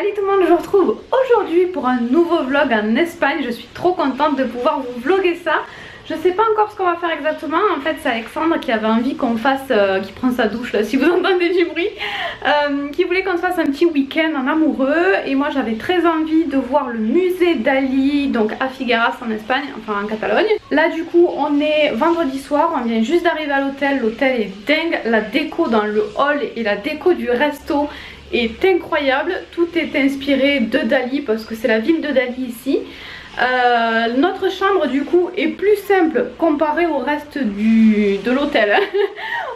Salut tout le monde, je vous retrouve aujourd'hui pour un nouveau vlog en Espagne. Je suis trop contente de pouvoir vous vlogger ça. Je sais pas encore ce qu'on va faire exactement. En fait c'est Alexandre qui avait envie qu'on fasse, qui prend sa douche là si vous entendez du bruit, qui voulait qu'on se fasse un petit week-end en amoureux. Et moi j'avais très envie de voir le musée Dali, donc à Figueras en Espagne, enfin en Catalogne. Là du coup on est vendredi soir, on vient juste d'arriver à l'hôtel. L'hôtel est dingue, la déco dans le hall et la déco du resto est incroyable. Tout est inspiré de Dali parce que c'est la ville de Dali ici. Notre chambre du coup est plus simple comparée au reste de l'hôtel.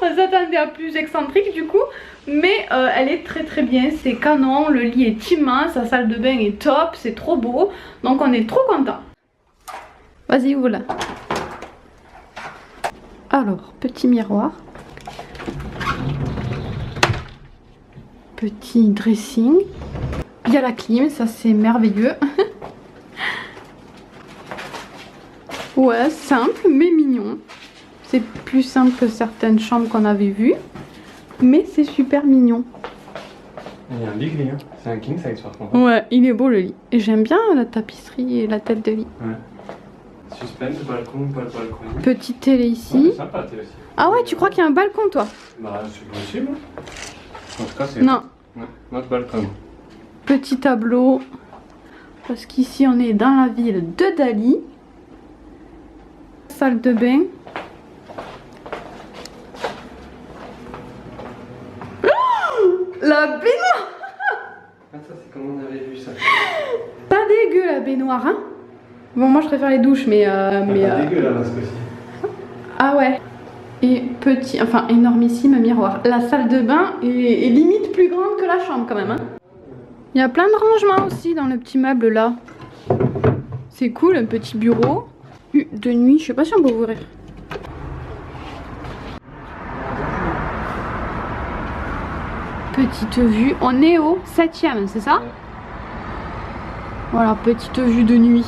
On s'attendait à plus excentrique du coup, mais elle est très bien, c'est canon, le lit est immense, la salle de bain est top, c'est trop beau, donc on est trop content. Vas-y, ouvre là. Alors, petit miroir, petit dressing, il y a la clim, ça c'est merveilleux. Ouais, simple mais mignon. C'est plus simple que certaines chambres qu'on avait vues, mais c'est super mignon. Il y a un big lit, hein. C'est un king size par contre. Ouais, il est beau le lit. Et j'aime bien la tapisserie et la tête de lit. Ouais. Suspense, balcon, pas le balcon. Petite télé ici. Ouais, c'est sympa, télé aussi. Ah ouais, tu crois qu'il y a un balcon toi? Bah, c'est possible. En tout cas, c'est. Non. Ouais, notre balcon. Petit tableau. Parce qu'ici on est dans la ville de Dali. Salle de bain. La baignoire. Ah, ça, c'est comme on avait vu ça. Pas dégueu la baignoire, hein. Bon, moi je préfère les douches, mais Pas dégueu là, ce coup-ci. Ah ouais. Et petit, enfin énormissime miroir. La salle de bain est limite plus grande que la chambre quand même, hein. Il y a plein de rangements aussi dans le petit meuble là. C'est cool, un petit bureau. De nuit, je sais pas si on peut ouvrir. Petite vue, on est au 7e, c'est ça? Voilà, petite vue de nuit.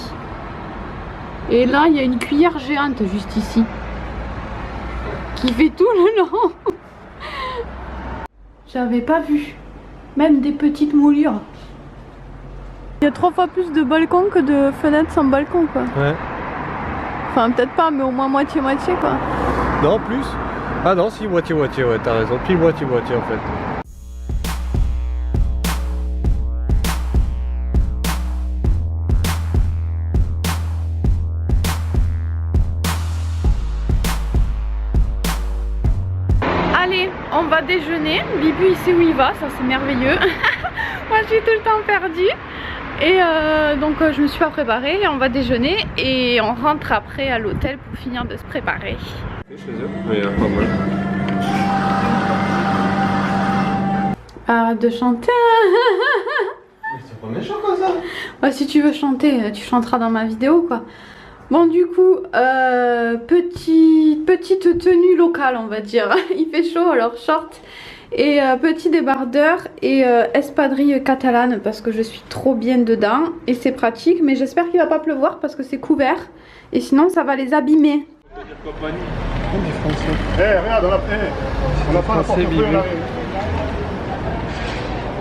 Et là, il y a une cuillère géante juste ici. Qui fait tout le long. J'avais pas vu. Même des petites moulures. Il y a 3 fois plus de balcons que de fenêtres sans balcon, quoi. Ouais. Enfin, peut-être pas, mais au moins moitié-moitié, quoi. Non, plus. Ah non, si, moitié-moitié, ouais, t'as raison. Pile moitié-moitié en fait. Allez, on va déjeuner. Bibu il sait où il va, ça c'est merveilleux. Moi je suis tout le temps perdue. Et donc je me suis pas préparée, on va déjeuner et on rentre après à l'hôtel pour finir de se préparer. Chez eux, mais pas mal. Arrête de chanter. Mais c'est pas méchant comme ça. Ouais, si tu veux chanter, tu chanteras dans ma vidéo quoi. Bon du coup, petite tenue locale on va dire. Il fait chaud alors short. Et petit débardeur et espadrille catalane parce que je suis trop bien dedans et c'est pratique, mais j'espère qu'il va pas pleuvoir parce que c'est couvert et sinon ça va les abîmer. Des Français. Eh, regarde, on a pas la porte Français, Bibi. là.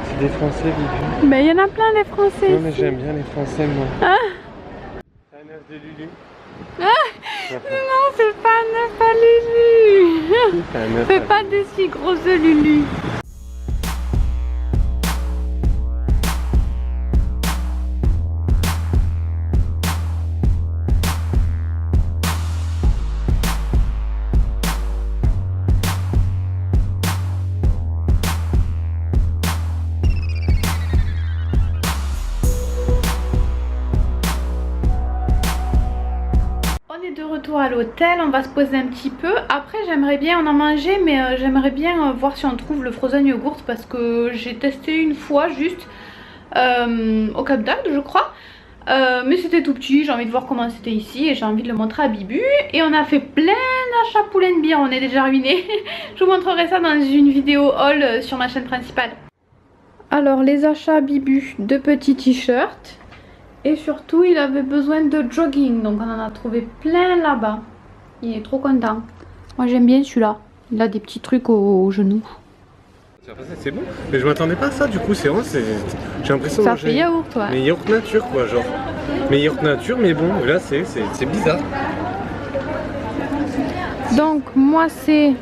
C'est des Français, Bibi. Mais il y en a plein les Français. Ouais, mais j'aime bien les Français, moi. Ah. C'est un œuf de Lulu. Ah. Non, c'est pas un œuf à Lulu. C'est un œuf Fais à pas Lulu. de si gros œufs Lulu. De retour à l'hôtel, on va se poser un petit peu. Après j'aimerais bien, on a mangé, mais j'aimerais bien voir si on trouve le frozen yogurt parce que j'ai testé une fois juste au Cap d'Agde je crois, mais c'était tout petit. J'ai envie de voir comment c'était ici et j'ai envie de le montrer à Bibu. Et on a fait plein d'achats Pull&Bear, on est déjà ruiné. Je vous montrerai ça dans une vidéo haul sur ma chaîne principale. Alors les achats Bibu, 2 petits t-shirts. Et surtout il avait besoin de jogging, donc on en a trouvé plein là-bas. Il est trop content. Moi j'aime bien celui-là. Il a des petits trucs aux genoux. C'est bon, mais je m'attendais pas à ça, du coup, c'est vraiment, j'ai l'impression de Ça manger. fait yaourt, ouais. Mais yaourt nature, quoi, genre. Mais yaourt nature, mais bon, là, c'est bizarre. Donc moi c'est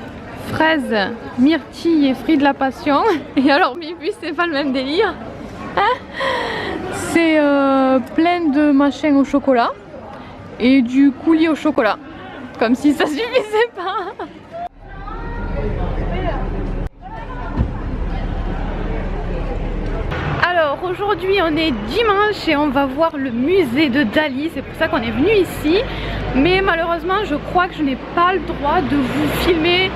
fraises, myrtilles et fruits de la passion. Et alors Bibi c'est pas le même délire. C'est plein de machins au chocolat et du coulis au chocolat. Comme si ça suffisait pas. Alors aujourd'hui on est dimanche et on va voir le musée de Dali, c'est pour ça qu'on est venu ici. Mais malheureusement je crois que je n'ai pas le droit de vous filmer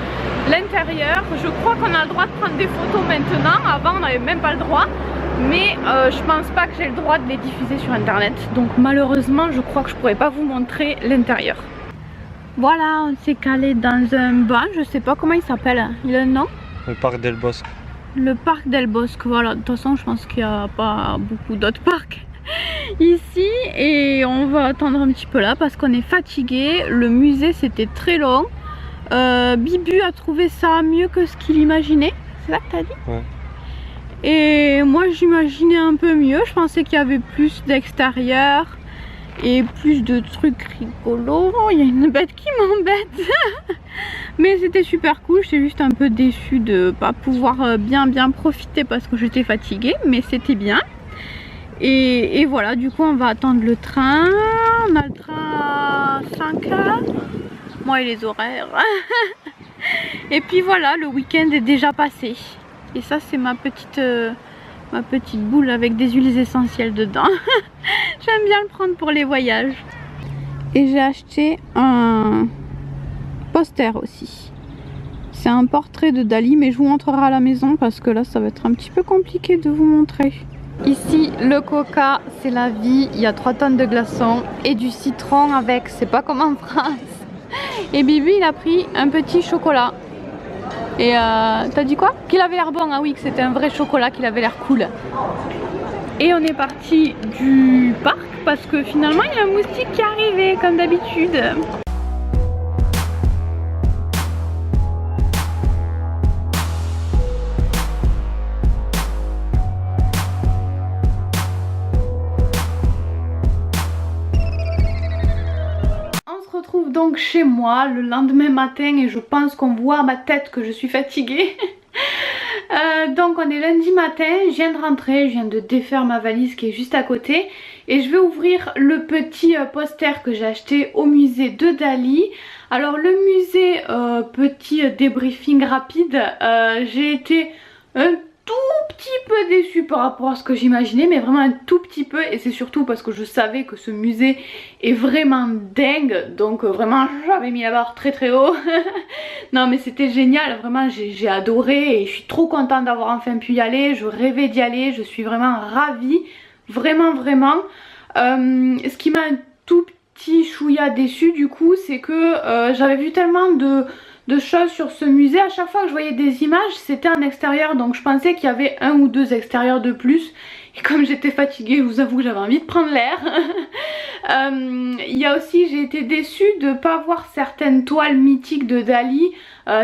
l'intérieur. Je crois qu'on a le droit de prendre des photos maintenant, avant on n'avait même pas le droit. Mais je pense pas que j'ai le droit de les diffuser sur internet. Donc malheureusement je crois que je pourrais pas vous montrer l'intérieur. Voilà, on s'est calé dans un banc, je sais pas comment il s'appelle, il a un nom? Le parc Del Bosque. Le parc Del Bosque, voilà, de toute façon je pense qu'il n'y a pas beaucoup d'autres parcs ici. Et on va attendre un petit peu là parce qu'on est fatigué. Le musée c'était très long. Bibu a trouvé ça mieux que ce qu'il imaginait, c'est ça que t'as dit? Ouais. Et moi j'imaginais un peu mieux, je pensais qu'il y avait plus d'extérieur et plus de trucs rigolos. Il y a une bête qui m'embête. Mais c'était super cool, j'étais juste un peu déçue de pas pouvoir bien profiter parce que j'étais fatiguée, mais c'était bien. Et voilà, du coup on va attendre le train. On a le train à 5h. Moi et les horaires. Et puis voilà, le week-end est déjà passé. Et ça c'est ma petite boule avec des huiles essentielles dedans. J'aime bien le prendre pour les voyages. Et j'ai acheté un poster aussi. C'est un portrait de Dali, mais je vous montrerai à la maison parce que là ça va être un petit peu compliqué de vous montrer. Ici le coca c'est la vie, il y a 3 tonnes de glaçons et du citron avec, c'est pas comme en France. Et Bibi il a pris un petit chocolat. Et t'as dit quoi? Qu'il avait l'air bon, ah oui, que c'était un vrai chocolat, qu'il avait l'air cool. Et on est parti du parc parce que finalement il y a un moustique qui est arrivé comme d'habitude. Donc chez moi le lendemain matin et je pense qu'on voit à ma tête que je suis fatiguée. Donc on est lundi matin, je viens de rentrer, je viens de défaire ma valise qui est juste à côté et je vais ouvrir le petit poster que j'ai acheté au musée de Dali. Alors le musée, petit débriefing rapide, j'ai été un tout petit peu déçue par rapport à ce que j'imaginais, mais vraiment un tout petit peu, et c'est surtout parce que je savais que ce musée est vraiment dingue, donc vraiment j'avais mis la barre très haut. Non mais c'était génial, vraiment j'ai adoré et je suis trop contente d'avoir enfin pu y aller, je rêvais d'y aller, je suis vraiment ravie, vraiment. Ce qui m'a un tout petit chouïa déçu du coup, c'est que j'avais vu tellement de choses sur ce musée. À chaque fois que je voyais des images c'était en extérieur, donc je pensais qu'il y avait 1 ou 2 extérieurs de plus, et comme j'étais fatiguée je vous avoue que j'avais envie de prendre l'air. Il y a aussi, j'ai été déçue de ne pas voir certaines toiles mythiques de Dali.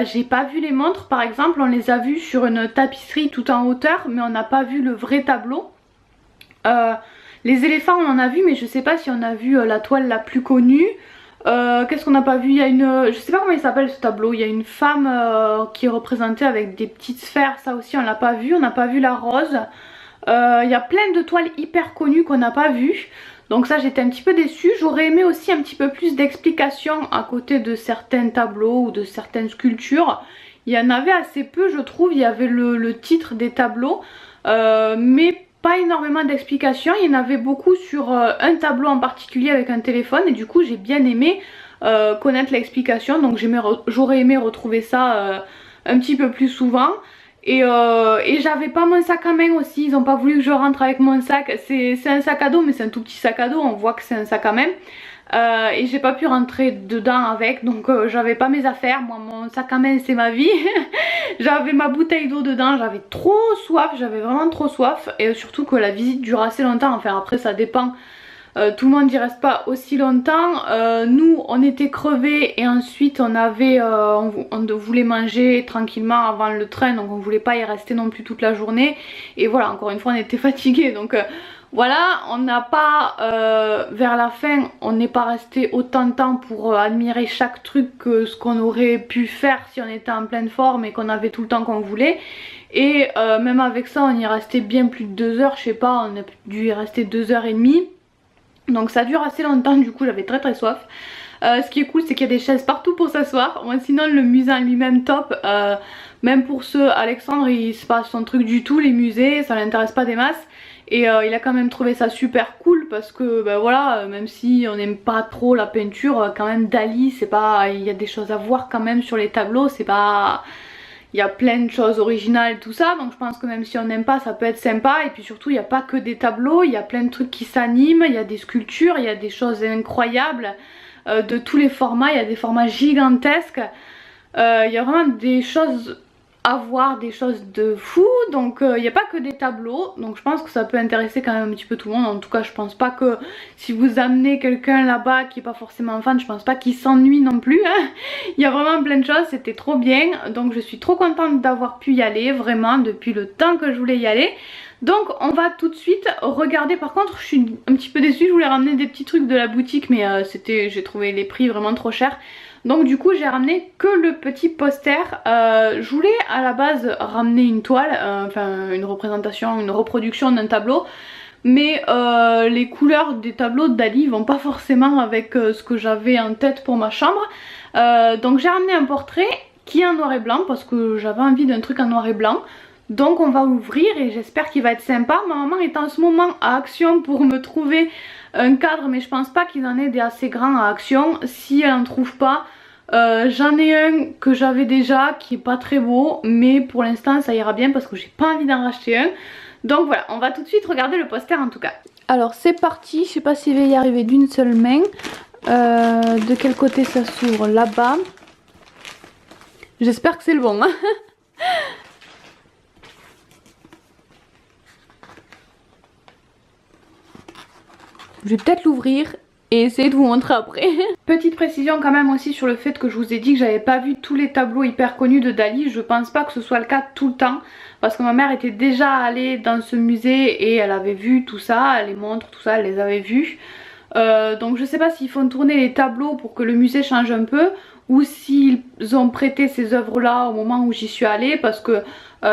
J'ai pas vu les montres par exemple, on les a vues sur une tapisserie tout en hauteur mais on n'a pas vu le vrai tableau. Les éléphants on en a vu, mais je sais pas si on a vu la toile la plus connue. Qu'est-ce qu'on n'a pas vu? Il y a une, je sais pas comment il s'appelle ce tableau, il y a une femme qui est représentée avec des petites sphères, ça aussi on l'a pas vu, on n'a pas vu la rose. Il y a plein de toiles hyper connues qu'on n'a pas vues, donc ça j'étais un petit peu déçue. J'aurais aimé aussi un petit peu plus d'explications à côté de certains tableaux ou de certaines sculptures. Il y en avait assez peu je trouve, il y avait le titre des tableaux, mais pas énormément d'explications. Il y en avait beaucoup sur un tableau en particulier avec un téléphone, et du coup j'ai bien aimé connaître l'explication, donc j'aurais aimé retrouver ça un petit peu plus souvent. Et j'avais pas mon sac à main aussi, ils ont pas voulu que je rentre avec mon sac. C'est un sac à dos mais c'est un tout petit sac à dos, on voit que c'est un sac à main. Et j'ai pas pu rentrer dedans avec, donc j'avais pas mes affaires. Moi mon sac à main c'est ma vie. J'avais ma bouteille d'eau dedans, j'avais trop soif, j'avais vraiment trop soif, et surtout que la visite dure assez longtemps. Enfin après ça dépend tout le monde n'y reste pas aussi longtemps. Nous on était crevés et ensuite on voulait manger tranquillement avant le train, donc on voulait pas y rester non plus toute la journée. Et voilà, encore une fois on était fatigués, donc voilà, on n'a pas, vers la fin, on n'est pas resté autant de temps pour admirer chaque truc que ce qu'on aurait pu faire si on était en pleine forme et qu'on avait tout le temps qu'on voulait. Et même avec ça, on y restait bien plus de 2 heures, je sais pas, on a dû y rester 2h30. Donc ça dure assez longtemps, du coup j'avais très soif. Ce qui est cool, c'est qu'il y a des chaises partout pour s'asseoir. Moi sinon le musée en lui-même top, même pour ceux, Alexandre il se passe son truc du tout, les musées, ça l'intéresse pas des masses. Et il a quand même trouvé ça super cool parce que ben voilà, même si on n'aime pas trop la peinture, quand même Dali, c'est pas, il y a des choses à voir quand même sur les tableaux, c'est pas, il y a plein de choses originales tout ça, donc je pense que même si on n'aime pas, ça peut être sympa. Et puis surtout il n'y a pas que des tableaux, il y a plein de trucs qui s'animent, il y a des sculptures, il y a des choses incroyables de tous les formats, il y a des formats gigantesques, il y a vraiment des choses à voir, des choses de fou. Donc il n'y a pas que des tableaux, donc je pense que ça peut intéresser quand même un petit peu tout le monde. En tout cas je pense pas que si vous amenez quelqu'un là-bas qui est pas forcément fan, je pense pas qu'il s'ennuie non plus hein. Il y a vraiment plein de choses, c'était trop bien, donc je suis trop contente d'avoir pu y aller, vraiment depuis le temps que je voulais y aller. Donc on va tout de suite regarder. Par contre je suis un petit peu déçue, je voulais ramener des petits trucs de la boutique mais j'ai trouvé les prix vraiment trop chers. Donc du coup j'ai ramené que le petit poster. Je voulais à la base ramener une toile, enfin une représentation, une reproduction d'un tableau. Mais les couleurs des tableaux de Dali vont pas forcément avec ce que j'avais en tête pour ma chambre. Donc j'ai ramené un portrait qui est en noir et blanc parce que j'avais envie d'un truc en noir et blanc. Donc on va l'ouvrir et j'espère qu'il va être sympa. Ma maman est en ce moment à Action pour me trouver un cadre, mais je pense pas qu'ils en aient des assez grands à Action. Si elle en trouve pas, j'en ai un que j'avais déjà qui est pas très beau, mais pour l'instant ça ira bien parce que j'ai pas envie d'en racheter un. Donc voilà, on va tout de suite regarder le poster en tout cas. Alors c'est parti, je sais pas si je vais y arriver d'une seule main. De quel côté ça s'ouvre? Là-bas. J'espère que c'est le bon hein. Je vais peut-être l'ouvrir et essayer de vous montrer après. Petite précision quand même aussi sur le fait que je vous ai dit que j'avais pas vu tous les tableaux hyper connus de Dali. Je pense pas que ce soit le cas tout le temps parce que ma mère était déjà allée dans ce musée et elle avait vu tout ça, les montres, tout ça, elle les avait vus. Donc je sais pas s'ils font tourner les tableaux pour que le musée change un peu ou s'ils ont prêté ces œuvres là au moment où j'y suis allée, parce que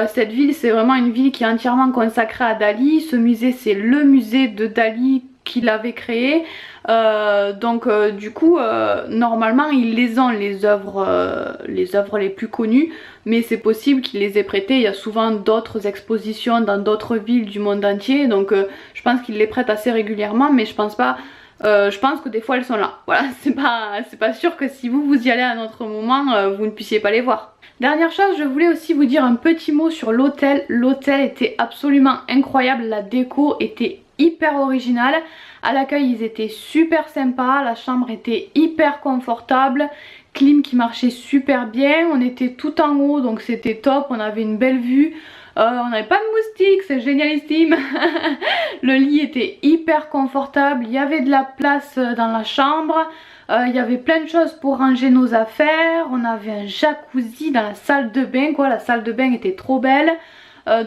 cette ville c'est vraiment une ville qui est entièrement consacrée à Dali. Ce musée c'est le musée de Dali qu'il avait créé, donc du coup normalement ils les ont les œuvres les plus connues, mais c'est possible qu'ils les aient prêtées. Il y a souvent d'autres expositions dans d'autres villes du monde entier, donc je pense qu'ils les prêtent assez régulièrement, mais je pense pas. Je pense que des fois elles sont là, voilà, c'est pas sûr que si vous y allez à un autre moment vous ne puissiez pas les voir. Dernière chose, je voulais aussi vous dire un petit mot sur l'hôtel. L'hôtel était absolument incroyable, la déco était hyper originale. À l'accueil ils étaient super sympas, la chambre était hyper confortable, clim qui marchait super bien, on était tout en haut donc c'était top, on avait une belle vue. On n'avait pas de moustiques, c'est génialissime. Le lit était hyper confortable, il y avait de la place dans la chambre, il y avait plein de choses pour ranger nos affaires, on avait un jacuzzi dans la salle de bain quoi, la salle de bain était trop belle.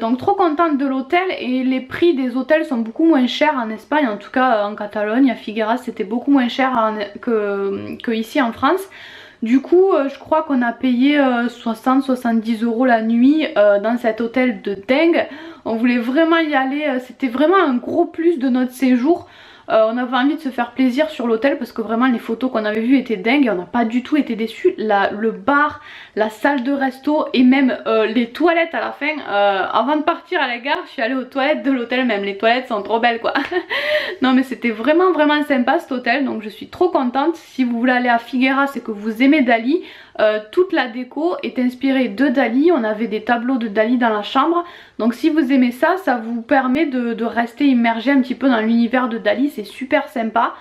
Donc trop contente de l'hôtel, et les prix des hôtels sont beaucoup moins chers en Espagne, en tout cas en Catalogne, à Figueras c'était beaucoup moins cher que ici en France. Du coup je crois qu'on a payé 60-70 € la nuit dans cet hôtel de dingue. On voulait vraiment y aller, c'était vraiment un gros plus de notre séjour. On avait envie de se faire plaisir sur l'hôtel parce que vraiment les photos qu'on avait vues étaient dingues et on n'a pas du tout été déçus. Le bar, la salle de resto et même les toilettes à la fin. Avant de partir à la gare, je suis allée aux toilettes de l'hôtel même. Les toilettes sont trop belles quoi. Non mais c'était vraiment sympa cet hôtel, donc je suis trop contente. Si vous voulez aller à Figueras et que vous aimez Dali, toute la déco est inspirée de Dali. On avait des tableaux de Dali dans la chambre, donc si vous aimez ça, ça vous permet de rester immergé un petit peu dans l'univers de Dali, c'est super sympa.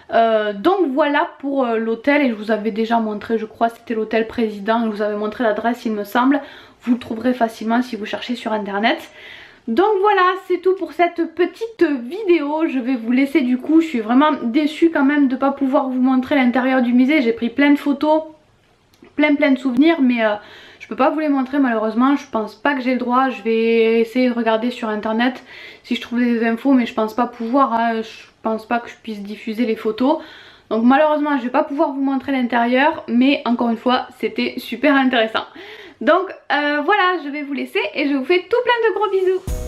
Donc voilà pour l'hôtel, et je vous avais déjà montré, je crois c'était l'hôtel Président, je vous avais montré l'adresse il me semble, vous le trouverez facilement si vous cherchez sur internet. Donc voilà, c'est tout pour cette petite vidéo. Je vais vous laisser du coup. Je suis vraiment déçue quand même de ne pas pouvoir vous montrer l'intérieur du musée. J'ai pris plein de photos, plein de souvenirs, mais je peux pas vous les montrer malheureusement. Je pense pas que j'ai le droit. Je vais essayer de regarder sur internet si je trouve des infos, mais je pense pas pouvoir, hein. Je pense pas que je puisse diffuser les photos. Donc malheureusement je vais pas pouvoir vous montrer l'intérieur, mais encore une fois c'était super intéressant. Donc voilà, je vais vous laisser et je vous fais tout plein de gros bisous.